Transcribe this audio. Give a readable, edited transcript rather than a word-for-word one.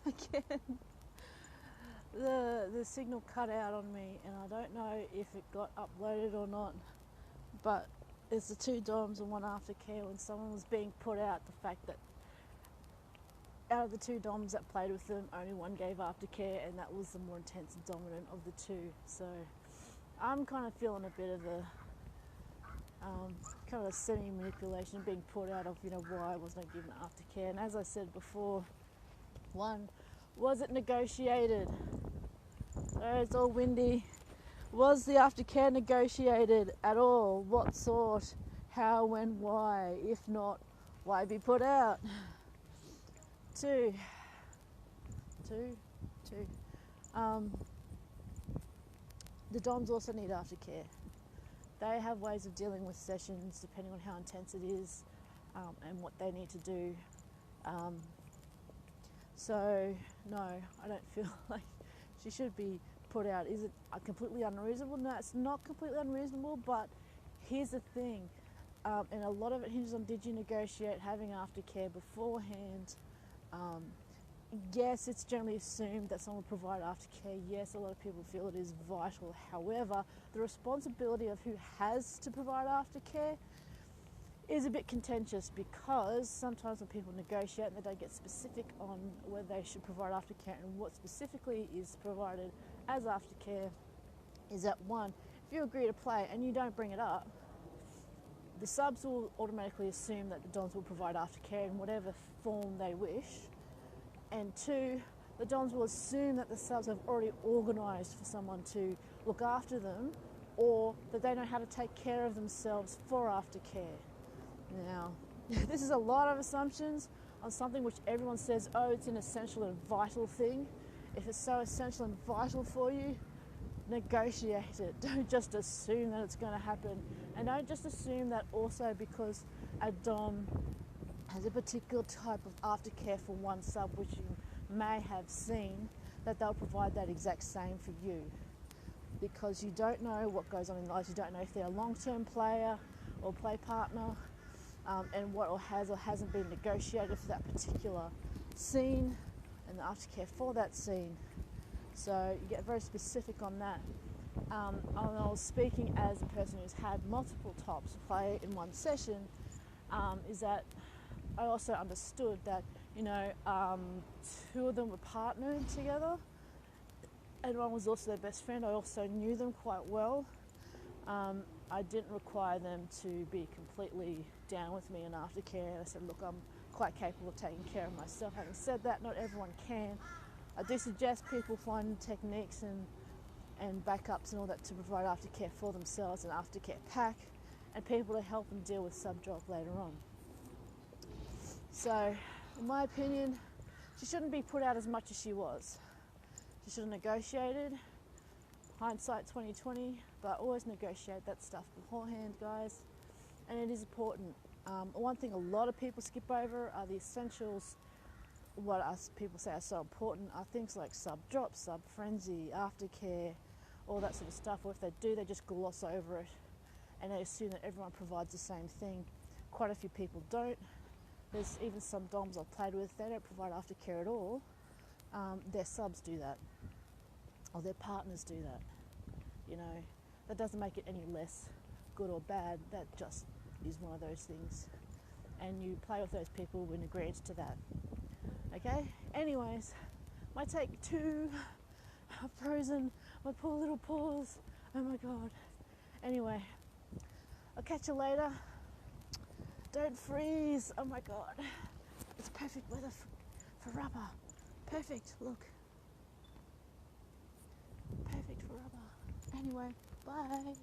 again. The signal cut out on me, and I don't know if it got uploaded or not, but it's the 2 DOMs and 1 aftercare. When someone was being put out, the fact that out of the 2 DOMs that played with them, only 1 gave aftercare, and that was the more intense and dominant of the 2. So I'm kind of feeling a bit of a kind of a semi-manipulation, being put out of, you know, why I was not given aftercare. And as I said before, 1, was it negotiated? So it's all windy. Was the aftercare negotiated at all? What sort? How, when, why? If not, why be put out? 2. The DOMs also need aftercare. They have ways of dealing with sessions depending on how intense it is and what they need to do. So no, I don't feel like she should be put out. Is it completely unreasonable? No, it's not completely unreasonable, but here's the thing, and a lot of it hinges on, did you negotiate having aftercare beforehand? Yes, it's generally assumed that someone will provide aftercare. Yes, a lot of people feel it is vital. However, the responsibility of who has to provide aftercare is a bit contentious, because sometimes when people negotiate and they don't get specific on whether they should provide aftercare and what specifically is provided as aftercare, is that 1, if you agree to play and you don't bring it up, the subs will automatically assume that the DOMs will provide aftercare in whatever form they wish. And 2, the DOMs will assume that the subs have already organised for someone to look after them, or that they know how to take care of themselves for aftercare. Now, this is a lot of assumptions on something which everyone says, oh, it's an essential and vital thing. If it's so essential and vital for you, negotiate it. Don't just assume that it's going to happen. And don't just assume that also because a DOM has a particular type of aftercare for one sub which you may have seen, that they'll provide that exact same for you. Because you don't know what goes on in lives. You don't know if they're a long-term player or play partner, and what or has or hasn't been negotiated for that particular scene and the aftercare for that scene. So you get very specific on that. I was speaking as a person who's had multiple tops play in one session, is that I also understood that, you know, 2 of them were partnered together, and 1 was also their best friend. I also knew them quite well. I didn't require them to be completely down with me in aftercare. I said, look, I'm quite capable of taking care of myself. Having said that, not everyone can. I do suggest people find techniques and backups and all that to provide aftercare for themselves, an aftercare pack, and people to help them deal with sub-drop later on. So, in my opinion, she shouldn't be put out as much as she was. She should have negotiated. Hindsight 2020, but always negotiate that stuff beforehand, guys. And it is important. One thing a lot of people skip over are the essentials. What us people say are so important are things like sub-drop, sub-frenzy, aftercare, all that sort of stuff. Or if they do, they just gloss over it and they assume that everyone provides the same thing. Quite a few people don't. There's even some DOMs I've played with, they don't provide aftercare at all. Their subs do that, or their partners do that. You know, that doesn't make it any less good or bad. That just is one of those things. And you play with those people in agreement to that. Okay? Anyways, my take 2, I've frozen my poor little paws. Oh my God. Anyway, I'll catch you later. Don't freeze. Oh my God. It's perfect weather for rubber. Perfect, look. Perfect for rubber. Anyway, bye.